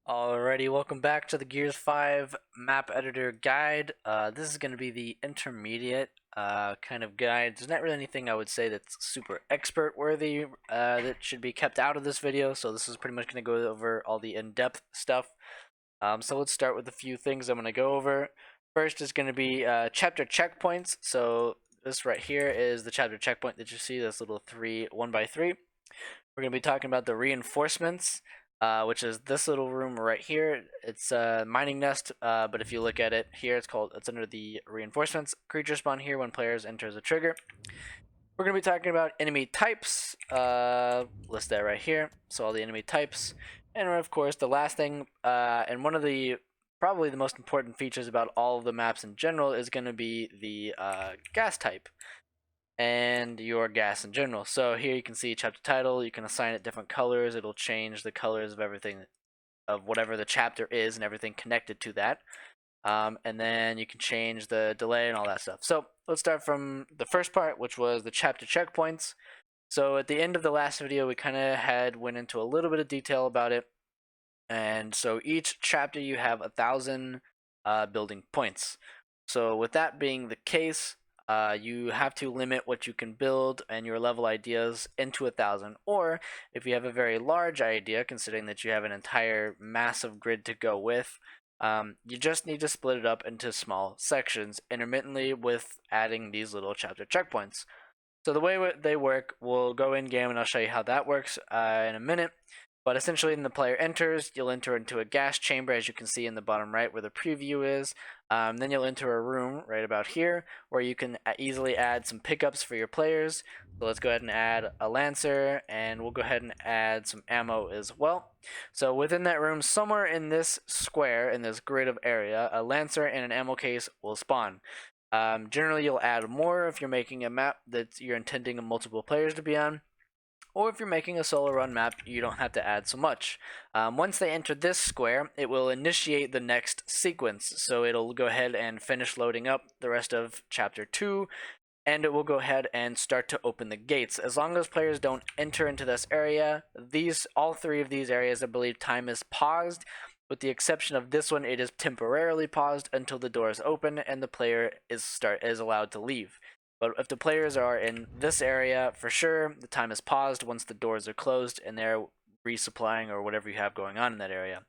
Alrighty, welcome back to the Gears 5 map editor guide. This is going to be the intermediate kind of guide. There's not really anything I would say that's super expert worthy that should be kept out of this video, so this is pretty much going to go over all the in-depth stuff. So let's start with a few things I'm going to go over. First is going to be chapter checkpoints. So this right here is the chapter checkpoint that you see, this little 1x3. We're going to be talking about the reinforcements, which is this little room right here. It's a mining nest, but if you look at it here, it's under the reinforcements. Creatures spawn here when players enters a trigger. We're going to be talking about enemy types. List that right here. So all the enemy types. And of course, the last thing, and one of the probably the most important features about all of the maps in general is going to be the gas type and your gas in general. So here you can see chapter title. You can assign it different colors. It'll change the colors of everything, of whatever the chapter is and everything connected to that. And then you can change the delay and all that stuff. So let's start from the first part, which was the chapter checkpoints. So at the end of the last video, we kind of went into a little bit of detail about it. And so each chapter you have 1,000 building points. So with that being the case, you have to limit what you can build and your level ideas into 1,000. Or if you have a very large idea, considering that you have an entire massive grid to go with, you just need to split it up into small sections intermittently with adding these little chapter checkpoints. So the way they work, we'll go in game and I'll show you how that works in a minute. But essentially, when the player enters, you'll enter into a gas chamber, as you can see in the bottom right where the preview is. Then you'll enter a room right about here where you can easily add some pickups for your players. So let's go ahead and add a Lancer, and we'll go ahead and add some ammo as well. So within that room, somewhere in this square, in this grid of area, a Lancer and an ammo case will spawn. Generally, you'll add more if you're making a map that you're intending multiple players to be on. Or if you're making a solo run map, you don't have to add so much. Once they enter this square, it will initiate the next sequence. So it'll go ahead and finish loading up the rest of chapter 2, and it will go ahead and start to open the gates. As long as players don't enter into this area, all three of these areas, I believe time is paused. With the exception of this one, it is temporarily paused until the doors open and the player is allowed to leave. But if the players are in this area, for sure, the time is paused once the doors are closed and they're resupplying or whatever you have going on in that area.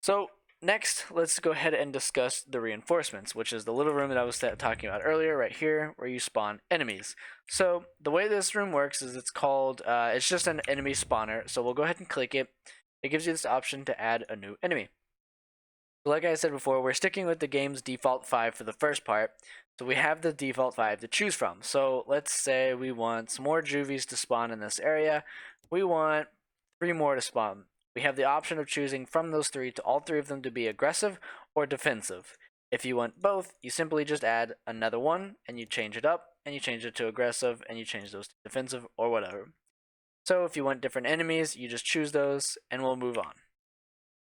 So next, let's go ahead and discuss the reinforcements, which is the little room that I was talking about earlier, right here, where you spawn enemies. So the way this room works is it's just an enemy spawner. So we'll go ahead and click it. It gives you this option to add a new enemy. Like I said before, we're sticking with the game's default 5 for the first part. So we have the default 5 to choose from. So let's say we want some more juvies to spawn in this area. We want 3 more to spawn. We have the option of choosing from those 3 to all 3 of them to be aggressive or defensive. If you want both, you simply just add another one and you change it up and you change it to aggressive and you change those to defensive or whatever. So if you want different enemies, you just choose those and we'll move on.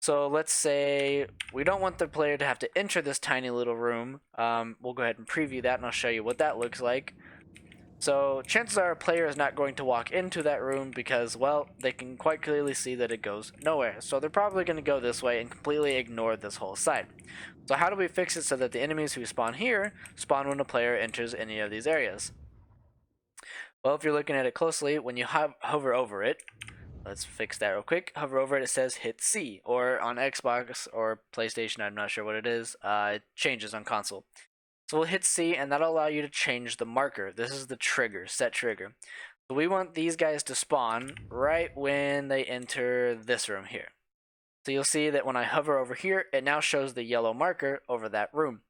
So let's say we don't want the player to have to enter this tiny little room. We'll go ahead and preview that and I'll show you what that looks like. So chances are a player is not going to walk into that room because, well, they can quite clearly see that it goes nowhere. So they're probably going to go this way and completely ignore this whole side. So how do we fix it so that the enemies who spawn here spawn when a player enters any of these areas? Well, if you're looking at it closely, when you hover over it, let's fix that real quick. Hover over it, it says hit C. Or on Xbox or PlayStation, I'm not sure what it is, it changes on console. So we'll hit C, and that'll allow you to change the marker. This is the trigger, set trigger. So we want these guys to spawn right when they enter this room here. So you'll see that when I hover over here, it now shows the yellow marker over that room.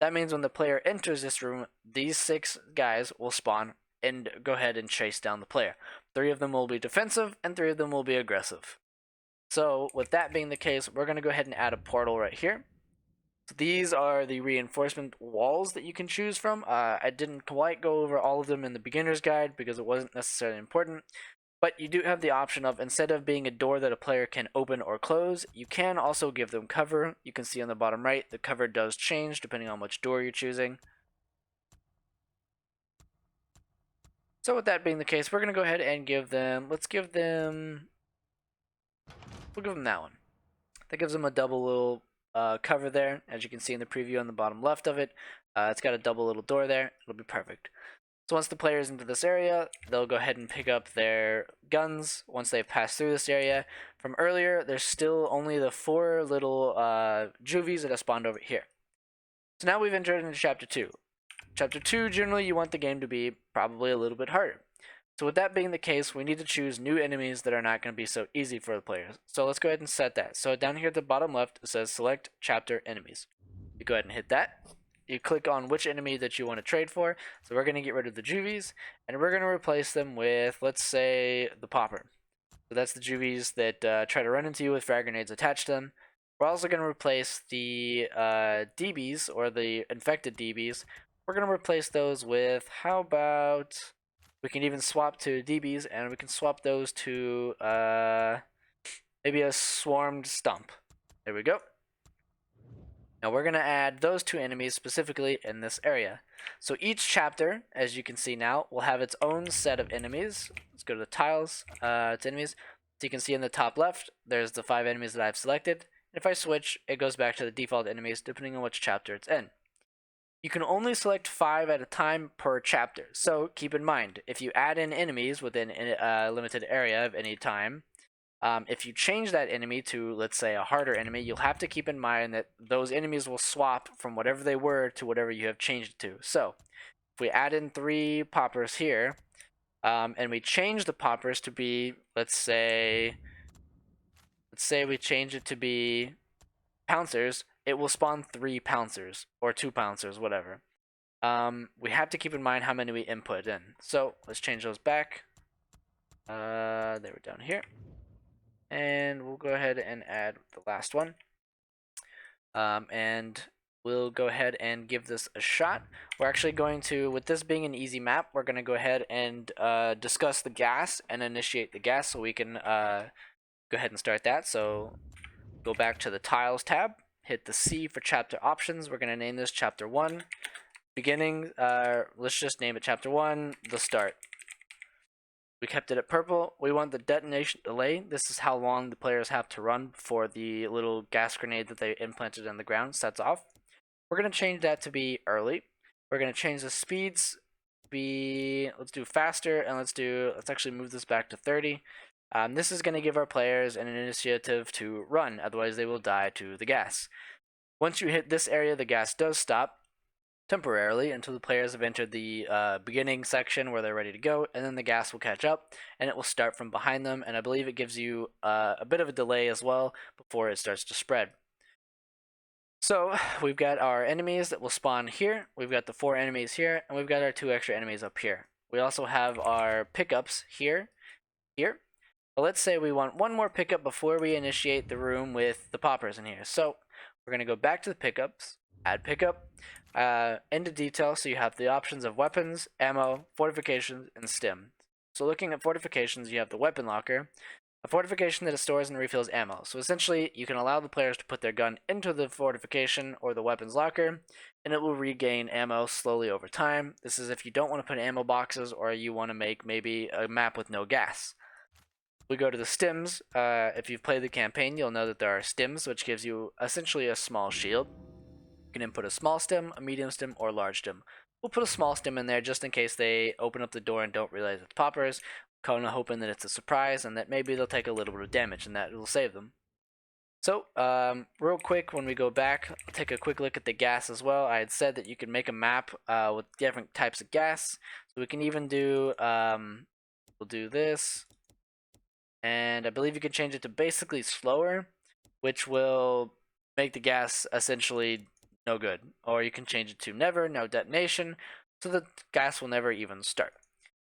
That means when the player enters this room, these 6 guys will spawn and go ahead and chase down the player. 3 of them will be defensive and 3 of them will be aggressive. So with that being the case, we're going to go ahead and add a portal right here. So these are the reinforcement walls that you can choose from. I didn't quite go over all of them in the beginner's guide because it wasn't necessarily important. But you do have the option of, instead of being a door that a player can open or close, you can also give them cover. You can see on the bottom right, the cover does change depending on which door you're choosing. So with that being the case, we're going to go ahead and we'll give them that one. That gives them a double little cover there, as you can see in the preview on the bottom left of it. It's got a double little door there. It'll be perfect. So once the player's into this area, they'll go ahead and pick up their guns once they've passed through this area. From earlier, there's still only the 4 little juvies that have spawned over here. So now we've entered into Chapter 2. Chapter 2, generally you want the game to be probably a little bit harder. So with that being the case, we need to choose new enemies that are not going to be so easy for the players. So let's go ahead and set that. So down here at the bottom left, it says Select Chapter Enemies. You go ahead and hit that. You click on which enemy that you want to trade for. So we're going to get rid of the juvies, and we're going to replace them with, let's say, the popper. So that's the juvies that try to run into you with frag grenades attached to them. We're also going to replace the DBs, or the infected DBs. We're going to replace those with, how about, we can even swap to DBs, and we can swap those to maybe a swarmed stump. There we go. Now we're going to add those 2 enemies specifically in this area. So each chapter, as you can see now, will have its own set of enemies. Let's go to the tiles, to enemies. So you can see in the top left, there's the 5 enemies that I've selected. If I switch, it goes back to the default enemies depending on which chapter it's in. You can only select 5 at a time per chapter. So keep in mind, if you add in enemies within a limited area of any time, if you change that enemy to, let's say, a harder enemy, you'll have to keep in mind that those enemies will swap from whatever they were to whatever you have changed it to. So if we add in 3 poppers here, and we change the poppers to be, let's say we change it to be pouncers, it will spawn 3 pouncers, or 2 pouncers, whatever. We have to keep in mind how many we input in. So let's change those back. They were down here. And we'll go ahead and add the last one. And we'll go ahead and give this a shot. We're actually going to, with this being an easy map, we're going to go ahead and discuss the gas and initiate the gas, so we can go ahead and start that. So go back to the tiles tab, hit the C for chapter options. We're going to name this chapter 1. Beginning, let's just name it chapter 1, the start. We kept it at purple. We want the detonation delay. This is how long the players have to run before the little gas grenade that they implanted in the ground sets off. We're going to change that to be early. We're going to change the speeds to be, let's do faster, and let's actually move this back to 30. This is going to give our players an initiative to run, otherwise they will die to the gas. Once you hit this area, the gas does stop temporarily until the players have entered the beginning section where they're ready to go, and then the gas will catch up and it will start from behind them, and I believe it gives you a bit of a delay as well before it starts to spread. So we've got our enemies that will spawn here, we've got the 4 enemies here, and we've got our 2 extra enemies up here. We also have our pickups here. But let's say we want one more pickup before we initiate the room with the poppers in here. So we're going to go back to the pickups, add pickup, into detail, so you have the options of weapons, ammo, fortifications, and stim. So looking at fortifications, you have the weapon locker, a fortification that stores and refills ammo. So essentially, you can allow the players to put their gun into the fortification or the weapons locker, and it will regain ammo slowly over time. This is if you don't want to put ammo boxes, or you want to make maybe a map with no gas. We go to the stims. If you've played the campaign, you'll know that there are stims, which gives you essentially a small shield. You can input a small stim, a medium stim, or a large stim. We'll put a small stim in there just in case they open up the door and don't realize it's poppers, kind of hoping that it's a surprise and that maybe they'll take a little bit of damage and that will save them. So, real quick, when we go back, I'll take a quick look at the gas as well. I had said that you can make a map with different types of gas. So we can even do, we'll do this. And I believe you can change it to basically slower, which will make the gas essentially no good. Or you can change it to never, no detonation, so the gas will never even start.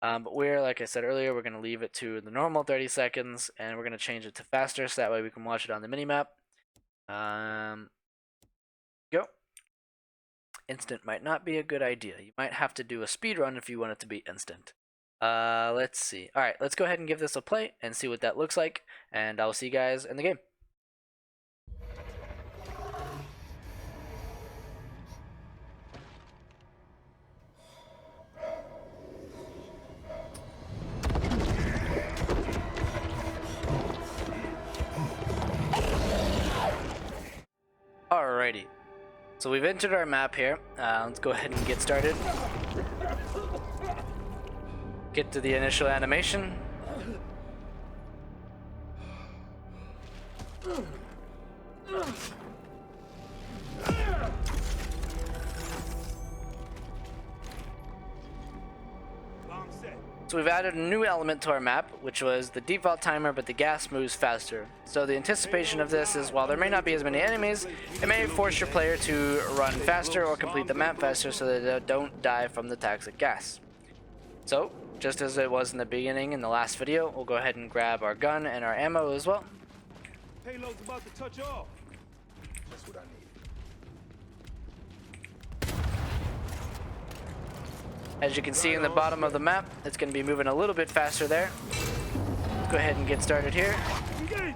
But like I said earlier, we're going to leave it to the normal 30 seconds, and we're going to change it to faster, so that way we can watch it on the minimap. Go. Instant might not be a good idea. You might have to do a speed run if you want it to be instant. Let's see. Alright, let's go ahead and give this a play and see what that looks like, and I'll see you guys in the game. Alrighty. So we've entered our map here. Let's go ahead and get started. Get to the initial animation. So we've added a new element to our map, which was the default timer, but the gas moves faster. So the anticipation of this is, while there may not be as many enemies, it may force your player to run faster or complete the map faster so that they don't die from the toxic gas. So, just as it was in the beginning in the last video, we'll go ahead and grab our gun and our ammo as well. Payload's about to touch off. That's what I need. As you can see in the bottom of the map, it's going to be moving a little bit faster there. Let's go ahead and get started here. Engage.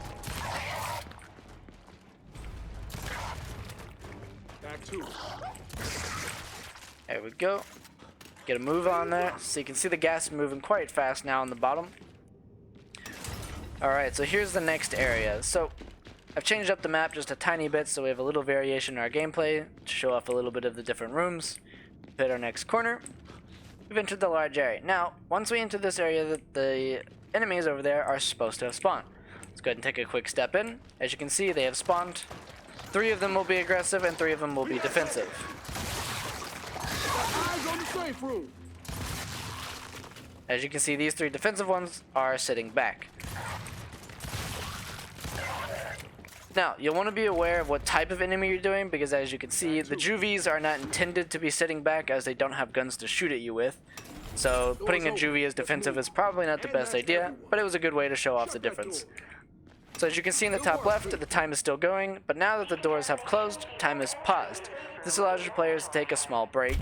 Back two. There we go. Get a move on there. So you can see the gas moving quite fast now on the bottom. Alright, so here's the next area. So I've changed up the map just a tiny bit so we have a little variation in our gameplay to show off a little bit of the different rooms. Hit our next corner. We've entered the large area. Now, once we enter this area, the enemies over there are supposed to have spawned. Let's go ahead and take a quick step in. As you can see, they have spawned. 3 of them will be aggressive and 3 of them will be defensive. Eyes on the safe room. As you can see, these 3 defensive ones are sitting back. Now, you'll want to be aware of what type of enemy you're doing, because as you can see, the juvies are not intended to be sitting back as they don't have guns to shoot at you with. So putting a juvie as defensive is probably not the best idea, but it was a good way to show off the difference. So as you can see in the top left, the time is still going, but now that the doors have closed, time is paused. This allows your players to take a small break.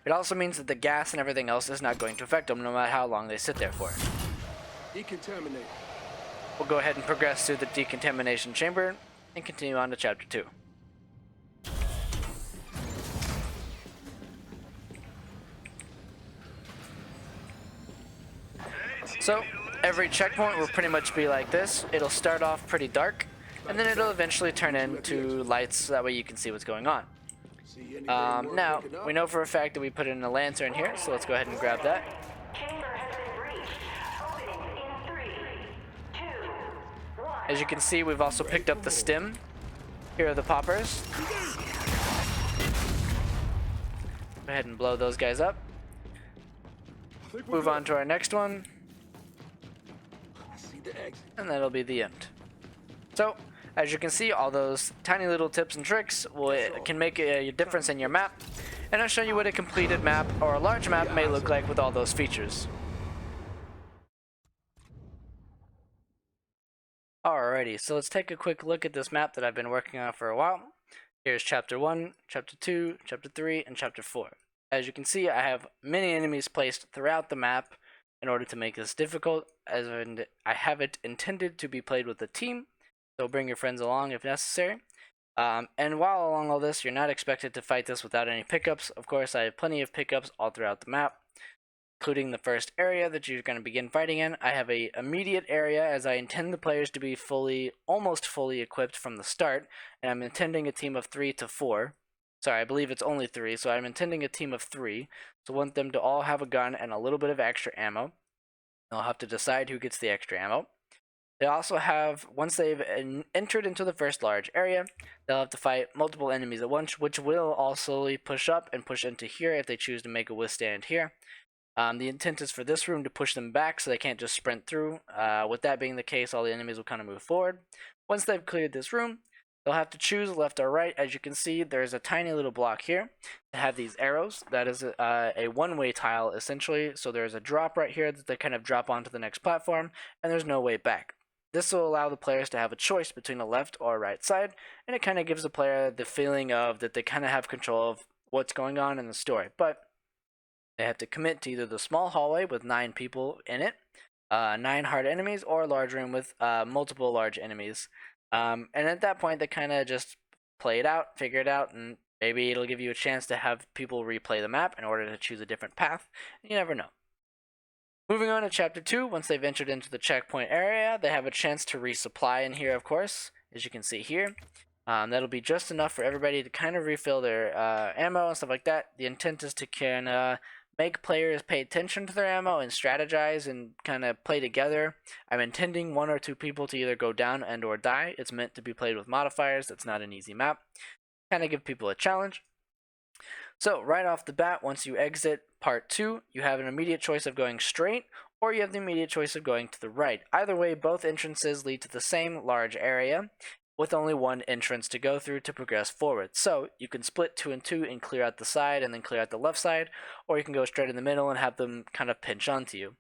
It also means that the gas and everything else is not going to affect them no matter how long they sit there for. Decontaminate. We'll go ahead and progress through the decontamination chamber and continue on to chapter 2. So, every checkpoint will pretty much be like this. It'll start off pretty dark, and then it'll eventually turn into lights so that way you can see what's going on. Now, we know for a fact that we put in a lantern here, so let's go ahead and grab that. As you can see, we've also picked up the stim. Here are the poppers. Go ahead and blow those guys up. Move on to our next one. And that'll be the end. So, as you can see, all those tiny little tips and tricks can make a difference in your map. And I'll show you what a completed map or a large map may look like with all those features. Alrighty, so let's take a quick look at this map that I've been working on for a while. Here's Chapter 1, Chapter 2, Chapter 3, and Chapter 4. As you can see, I have many enemies placed throughout the map in order to make this difficult, as I have it intended to be played with a team, so bring your friends along if necessary. And while along all this, you're not expected to fight this without any pickups. Of course, I have plenty of pickups all throughout the map, including the first area that you're going to begin fighting in. I have a immediate area, as I intend the players to be almost fully equipped from the start, and I'm intending a team of 3 to 4. Sorry, I believe it's only 3, so I'm intending a team of 3. So I want them to all have a gun and a little bit of extra ammo. They'll have to decide who gets the extra ammo. They also have, once they've entered into the first large area, they'll have to fight multiple enemies at once, which will also push up and push into here if they choose to make a withstand here. The intent is for this room to push them back so they can't just sprint through. With that being the case, all the enemies will kind of move forward. Once they've cleared this room, they'll have to choose left or right. As you can see, there's a tiny little block here that have these arrows. That is a one-way tile, essentially. So there's a drop right here that they kind of drop onto the next platform, and there's no way back. This will allow the players to have a choice between a left or a right side, and it kind of gives the player the feeling of that they kind of have control of what's going on in the story. But they have to commit to either the small hallway with 9 people in it, 9 hard enemies, or a large room with multiple large enemies. And at that point, they kind of just play it out, figure it out, and maybe it'll give you a chance to have people replay the map in order to choose a different path. You never know. Moving on to Chapter 2, once they've entered into the checkpoint area, they have a chance to resupply in here, of course, as you can see here. That'll be just enough for everybody to kind of refill their ammo and stuff like that. The intent is to kind of make players pay attention to their ammo and strategize and kind of play together. I'm intending 1 or 2 people to either go down and or die. It's meant to be played with modifiers. That's not an easy map. Kind of give people a challenge. So right off the bat, once you exit part 2, you have an immediate choice of going straight, or you have the immediate choice of going to the right. Either way, both entrances lead to the same large area, with only one entrance to go through to progress forward. So you can split 2 and 2 and clear out the side and then clear out the left side, or you can go straight in the middle and have them kind of pinch onto you.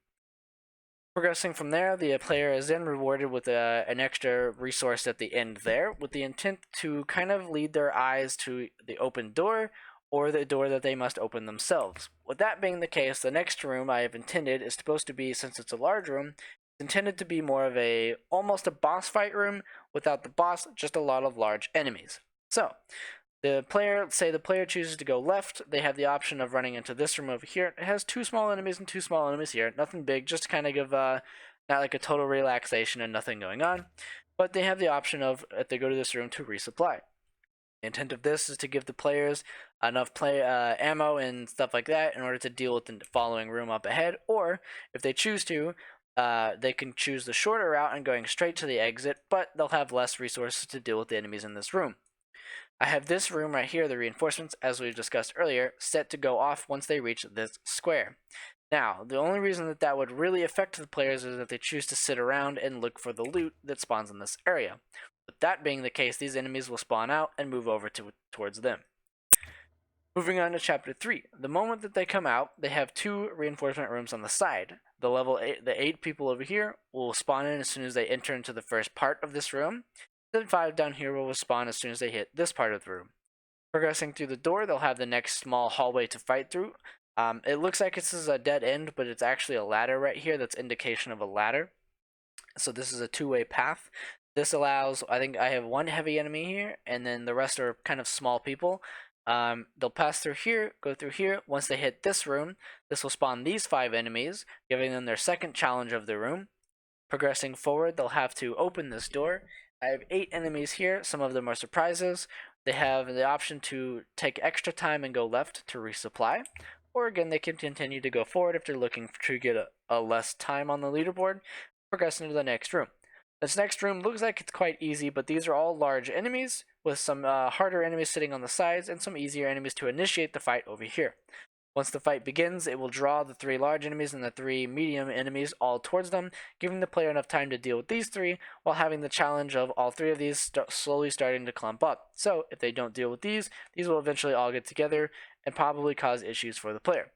Progressing from there, the player is then rewarded with an extra resource at the end there, with the intent to kind of lead their eyes to the open door, or the door that they must open themselves. With that being the case, the next room I have intended is supposed to be, since it's a large room, intended to be more of almost a boss fight room without the boss, just a lot of large enemies. So, the player chooses to go left, they have the option of running into this room over here. It has 2 small enemies and 2 small enemies here. Nothing big, just kind of give not like a total relaxation and nothing going on. But they have the option of, if they go to this room, to resupply. The intent of this is to give the players enough ammo and stuff like that in order to deal with the following room up ahead, or if they choose to, they can choose the shorter route and going straight to the exit, but they'll have less resources to deal with the enemies in this room. I have this room right here, the reinforcements, as we've discussed earlier, set to go off once they reach this square. Now, the only reason that would really affect the players is if they choose to sit around and look for the loot that spawns in this area. With that being the case, these enemies will spawn out and move over towards them. Moving on to Chapter 3. The moment that they come out, they have 2 reinforcement rooms on the side. The 8 people over here will spawn in as soon as they enter into the first part of this room. Then 5 down here will spawn as soon as they hit this part of the room. Progressing through the door, they'll have the next small hallway to fight through. It looks like this is a dead end, but it's actually a ladder right here. That's indication of a ladder. So this is a 2-way path. This allows, I think I have 1 heavy enemy here, and then the rest are kind of small people. They'll pass through here, go through here. Once they hit this room, this will spawn these 5 enemies, giving them their second challenge of the room. Progressing forward, they'll have to open this door. I have 8 enemies here. Some of them are surprises. They have the option to take extra time and go left to resupply. Or again, they can continue to go forward if they're looking to get a less time on the leaderboard. Progressing to the next room. This next room looks like it's quite easy, but these are all large enemies, with some harder enemies sitting on the sides and some easier enemies to initiate the fight over here. Once the fight begins, it will draw the 3 large enemies and the 3 medium enemies all towards them, giving the player enough time to deal with these 3, while having the challenge of all 3 of these slowly starting to clump up. So, if they don't deal with these will eventually all get together and probably cause issues for the player.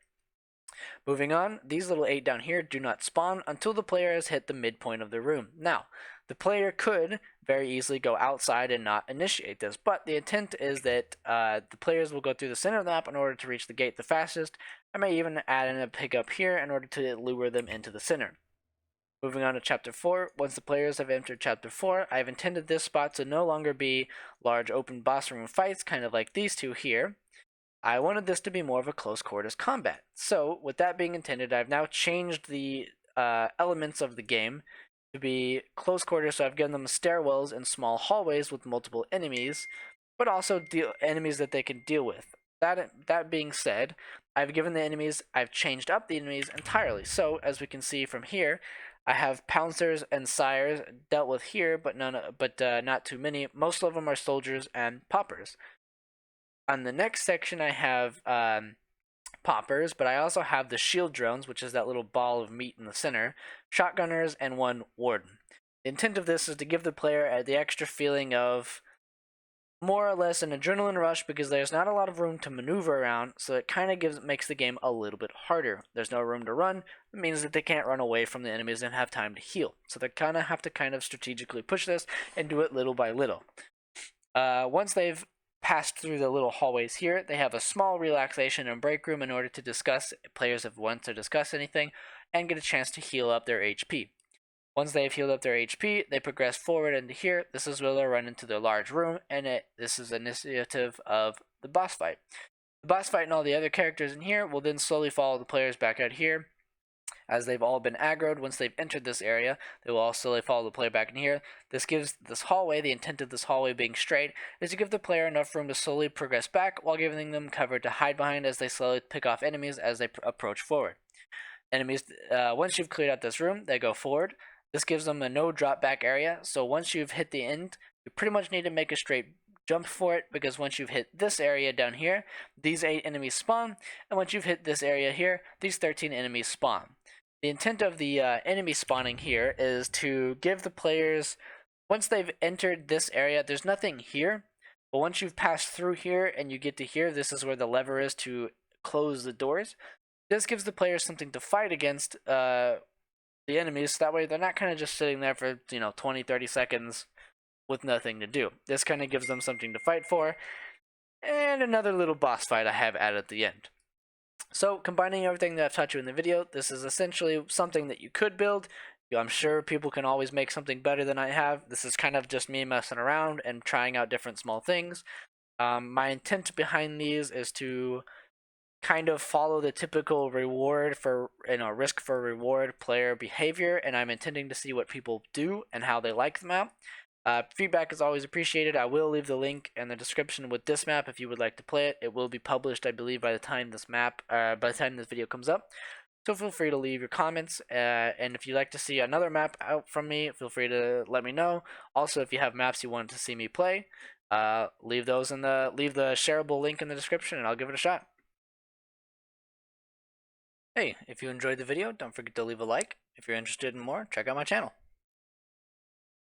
Moving on, these little 8 down here do not spawn until the player has hit the midpoint of the room. Now, the player could very easily go outside and not initiate this, but the intent is that the players will go through the center of the map in order to reach the gate the fastest. I may even add in a pickup here in order to lure them into the center. Moving on to Chapter 4, once the players have entered Chapter 4, I have intended this spot to no longer be large open boss room fights, kind of like these 2 here. I wanted this to be more of a close quarters combat. So, with that being intended, I've now changed the elements of the game to be close quarters, so I've given them stairwells and small hallways with multiple enemies, but also enemies that they can deal with. That being said, I've changed up the enemies entirely. So, as we can see from here, I have pouncers and sires dealt with here, but not too many. Most of them are soldiers and poppers. On the next section, I have poppers, but I also have the shield drones, which is that little ball of meat in the center, shotgunners, and 1 warden. The intent of this is to give the player the extra feeling of more or less an adrenaline rush, because there's not a lot of room to maneuver around, so it kind of makes the game a little bit harder. There's no room to run. It means that they can't run away from the enemies and have time to heal. So they have to strategically push this and do it little by little. Once they've passed through the little hallways here, they have a small relaxation and break room in order to discuss, players have want to discuss anything, and get a chance to heal up their HP. Once they've healed up their HP, they progress forward into here. This is where they'll run into their large room, and this is initiative of the boss fight. The boss fight and all the other characters in here will then slowly follow the players back out here. as they've all been aggroed. Once they've entered this area, they will also slowly follow the player back in here. This gives this hallway, the intent of this hallway being straight, is to give the player enough room to slowly progress back while giving them cover to hide behind as they slowly pick off enemies as they approach forward. Enemies, once you've cleared out this room, they go forward. This gives them a no drop back area, so once you've hit the end, you pretty much need to make a straight jump for it, because once you've hit this area down here, these 8 enemies spawn, and once you've hit this area here, these 13 enemies spawn. The intent of the enemy spawning here is to give the players, once they've entered this area, there's nothing here, but once you've passed through here and you get to here, this is where the lever is to close the doors. This gives the players something to fight against the enemies, so that way they're not kind of just sitting there for 20-30 seconds with nothing to do. This kind of gives them something to fight for, and another little boss fight I have added at the end. So combining everything that I've taught you in the video, this is essentially something that you could build. I'm sure people can always make something better than I have. This is kind of just me messing around and trying out different small things. My intent behind these is to kind of follow the typical reward for risk for reward player behavior, and I'm intending to see what people do and how they like the map. Feedback is always appreciated. I will leave the link in the description with this map if you would like to play it. It will be published, I believe, by the time this video comes up. So feel free to leave your comments, and if you'd like to see another map out from me, feel free to let me know. Also, if you have maps you want to see me play, leave the shareable link in the description, and I'll give it a shot. Hey, if you enjoyed the video, don't forget to leave a like. If you're interested in more, check out my channel.